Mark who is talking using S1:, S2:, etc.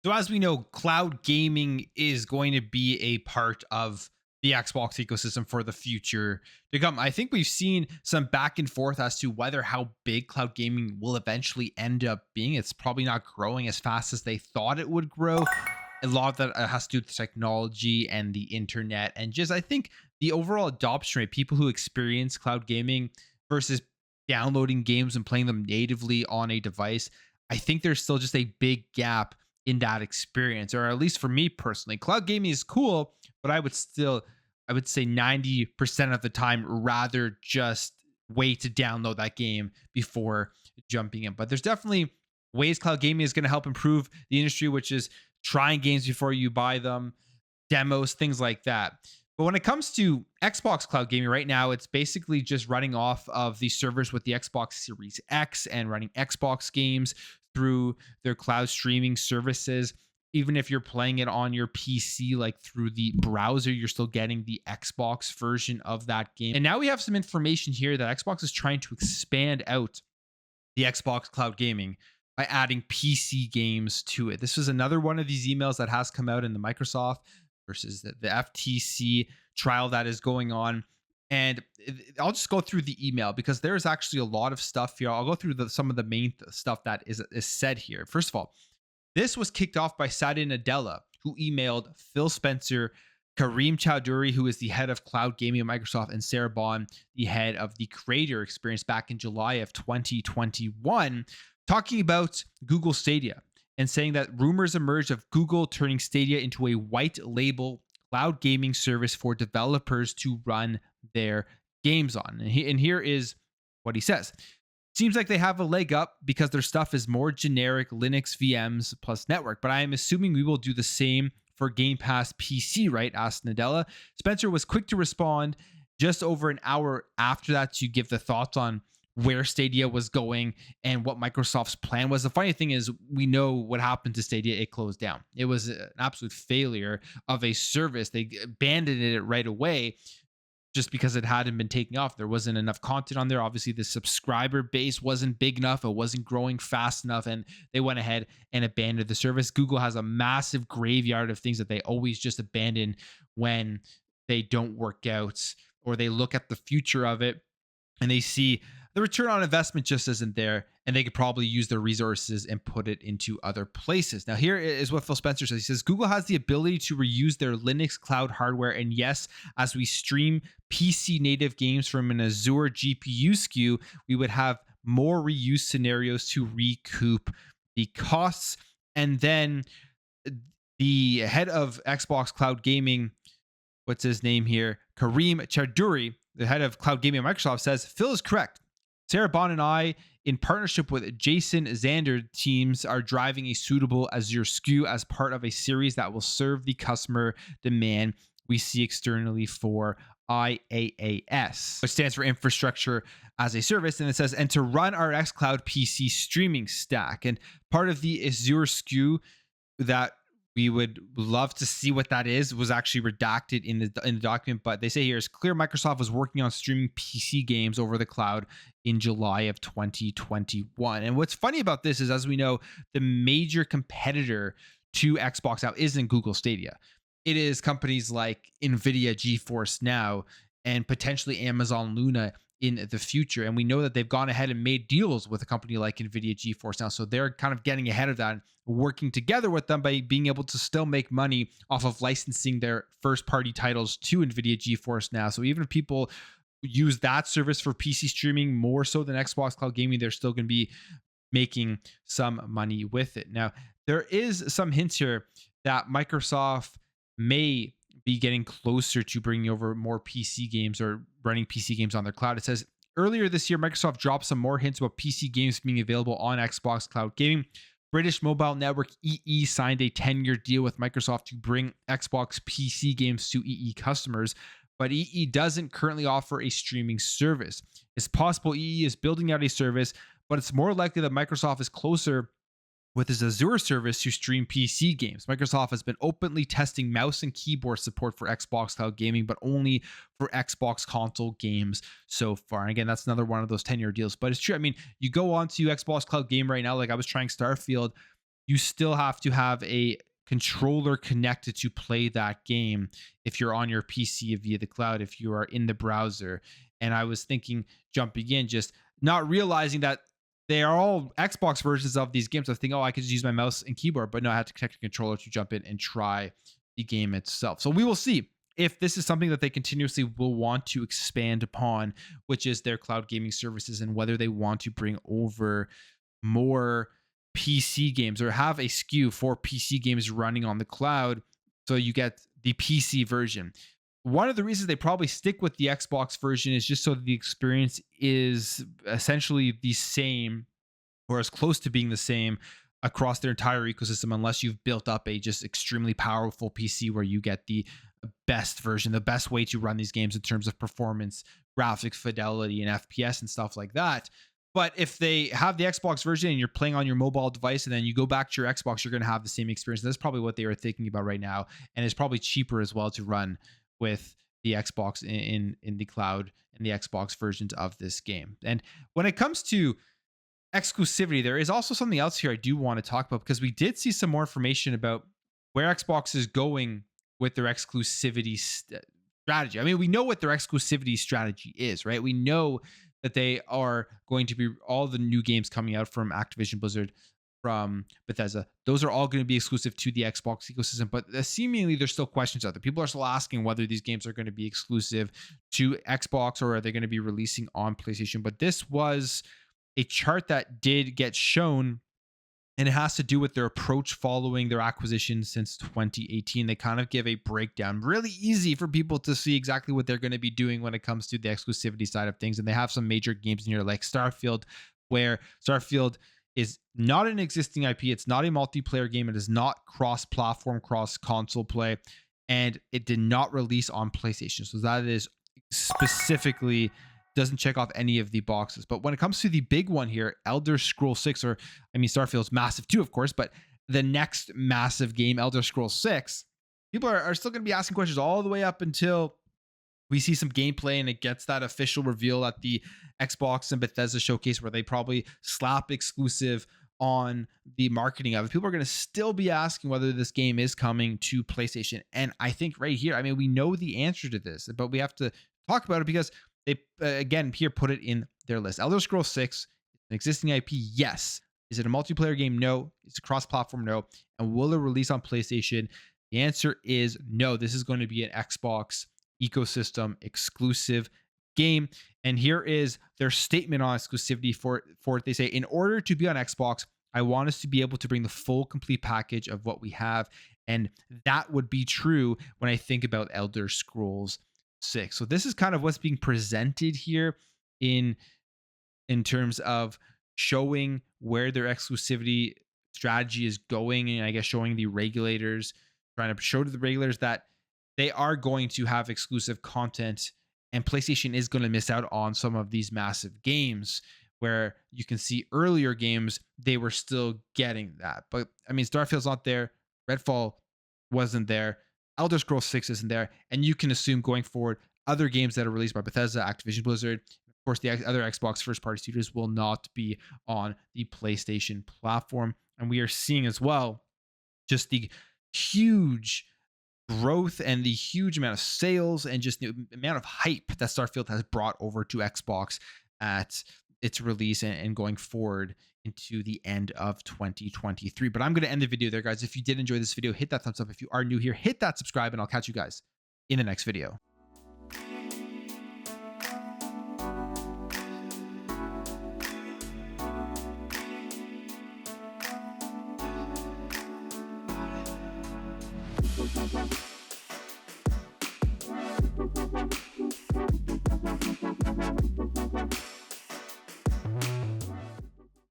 S1: So as we know, cloud gaming is going to be a part of the Xbox ecosystem for the future to come. I think we've seen some back and forth as to whether how big cloud gaming will eventually end up being. It's probably not growing as fast as they thought it would grow. A lot of that has to do with technology and the internet, and just I think the overall adoption rate, people who experience cloud gaming versus downloading games and playing them natively on a device. I think there's still just a big gap in that experience, or at least for me personally. Cloud gaming is cool, but I would say 90% of the time rather just wait to download that game before jumping in. But there's definitely ways cloud gaming is going to help improve the industry, which is trying games before you buy them, demos, things like that. But when it comes to Xbox cloud gaming right now, it's basically just running off of the servers with the Xbox Series X and running Xbox games through their cloud streaming services. Even if you're playing it on your PC, like through the browser, you're still getting the Xbox version of that game. And now we have some information here that Xbox is trying to expand out the Xbox cloud gaming by adding PC games to it. This was another one of these emails that has come out in the Microsoft versus the FTC trial that is going on. And I'll just go through the email because there's actually a lot of stuff here. I'll go through some of the main stuff that is said here. First of all, this was kicked off by Satya Nadella, who emailed Phil Spencer, Kareem Chowdhury, who is the head of cloud gaming at Microsoft, and Sarah Bond, the head of the creator experience, back in July of 2021, talking about Google Stadia and saying that rumors emerged of Google turning Stadia into a white label cloud gaming service for developers to run their games on. And here is what he says. Seems like they have a leg up because their stuff is more generic Linux VMs plus network, but I am assuming we will do the same for Game Pass PC, right? Asked Nadella. Spencer was quick to respond just over an hour after that to give the thoughts on where Stadia was going and what Microsoft's plan was. The funny thing is, we know what happened to Stadia. It closed down. It was an absolute failure of a service. They abandoned it right away just because it hadn't been taking off. There wasn't enough content on there. Obviously, the subscriber base wasn't big enough. It wasn't growing fast enough, and they went ahead and abandoned the service. Google has a massive graveyard of things that they always just abandon when they don't work out, or they look at the future of it and they see the return on investment just isn't there, and they could probably use their resources and put it into other places. Now, here is what Phil Spencer says. He says, Google has the ability to reuse their Linux cloud hardware. And yes, as we stream PC native games from an Azure GPU SKU, we would have more reuse scenarios to recoup the costs. And then the head of Xbox Cloud Gaming, what's his name here? Kareem Chowdhury, the head of cloud gaming at Microsoft, says, Phil is correct. Sarah Bond and I, in partnership with Jason Zander teams, are driving a suitable Azure SKU as part of a series that will serve the customer demand we see externally for IaaS, which stands for Infrastructure as a Service. And it says, and to run our xCloud PC streaming stack. And part of the Azure SKU that we would love to see what that is was actually redacted in the document, but they say here it's clear Microsoft was working on streaming PC games over the cloud in July of 2021. And what's funny about this is, as we know, the major competitor to Xbox now isn't Google Stadia. It is companies like Nvidia GeForce Now and potentially Amazon Luna in the future. And we know that they've gone ahead and made deals with a company like Nvidia GeForce Now. So they're kind of getting ahead of that, working together with them by being able to still make money off of licensing their first party titles to Nvidia GeForce Now. So even if people use that service for PC streaming more so than Xbox Cloud Gaming, they're still going to be making some money with it. Now, there is some hints here that Microsoft may be getting closer to bringing over more PC games or running PC games on their cloud. It says earlier this year, Microsoft dropped some more hints about PC games being available on Xbox Cloud Gaming. British mobile network EE signed a 10-year deal with Microsoft to bring Xbox PC games to EE customers, but EE doesn't currently offer a streaming service. It's possible EE is building out a service, but it's more likely that Microsoft is closer with its Azure service to stream PC games. Microsoft has been openly testing mouse and keyboard support for Xbox Cloud Gaming, but only for Xbox console games so far. And again, that's another one of those 10-year deals. But it's true. I mean, you go on to Xbox Cloud Game right now, like I was trying Starfield. you still have to have a controller connected to play that game if you're on your PC via the cloud, if you are in the browser. And I was thinking, jumping in, just not realizing that they are all Xbox versions of these games. I think, oh, I could just use my mouse and keyboard, but no, I had to connect a controller to jump in and try the game itself. So we will see if this is something that they continuously will want to expand upon, which is their cloud gaming services, and whether they want to bring over more PC games or have a SKU for PC games running on the cloud. So you get the PC version. One of the reasons they probably stick with the Xbox version is just so that the experience is essentially the same or as close to being the same across their entire ecosystem, unless you've built up a just extremely powerful PC where you get the best version, the best way to run these games in terms of performance, graphics, fidelity, and FPS and stuff like that. But if they have the Xbox version and you're playing on your mobile device and then you go back to your Xbox, you're going to have the same experience. That's probably what they were thinking about right now. And it's probably cheaper as well to run with the Xbox in the cloud and the Xbox versions of this game. And when it comes to exclusivity, there is also something else here I do want to talk about, because we did see some more information about where Xbox is going with their exclusivity strategy. I mean, we know what their exclusivity strategy is, right? We know that they are going to be all the new games coming out from Activision Blizzard, from Bethesda. Those are all going to be exclusive to the Xbox ecosystem, but seemingly there's still questions out there. People are still asking whether these games are going to be exclusive to Xbox or are they going to be releasing on PlayStation. But this was a chart that did get shown, and it has to do with their approach following their acquisition since 2018. They kind of give a breakdown, really easy for people to see exactly what they're going to be doing when it comes to the exclusivity side of things. And they have some major games in here like Starfield, where Starfield is not an existing IP. It's not a multiplayer game. It is not cross-platform, cross-console play, and it did not release on PlayStation. So that is specifically doesn't check off any of the boxes. But when it comes to the big one here, Elder Scrolls 6, or I mean, Starfield's massive too, of course, but the next massive game, Elder Scrolls 6, people are still going to be asking questions all the way up until we see some gameplay and it gets that official reveal at the Xbox and Bethesda showcase, where they probably slap exclusive on the marketing of it. People are going to still be asking whether this game is coming to PlayStation. And I think right here, I mean, we know the answer to this, but we have to talk about it because they, again, here put it in their list. Elder Scrolls 6, an existing IP, yes. Is it a multiplayer game? No. It's a cross-platform? No. And will it release on PlayStation? The answer is no. This is going to be an Xbox ecosystem exclusive game. And here is their statement on exclusivity for it. They say, in order to be on Xbox, I want us to be able to bring the full complete package of what we have. And that would be true when I think about Elder Scrolls 6. So this is kind of what's being presented here in terms of showing where their exclusivity strategy is going, and I guess showing the regulators, trying to show to the regulators that they are going to have exclusive content, and PlayStation is going to miss out on some of these massive games where you can see earlier games, they were still getting that. But I mean, Starfield's not there. Redfall wasn't there. Elder Scrolls 6 isn't there. And you can assume going forward, other games that are released by Bethesda, Activision Blizzard, of course, the other Xbox first-party studios will not be on the PlayStation platform. And we are seeing as well just the huge growth and the huge amount of sales and just the amount of hype that Starfield has brought over to Xbox at its release and going forward into the end of 2023. But I'm going to end the video there, guys. If you did enjoy this video, hit that thumbs up. If you are new here, hit that subscribe, and I'll catch you guys in the next video. Bye.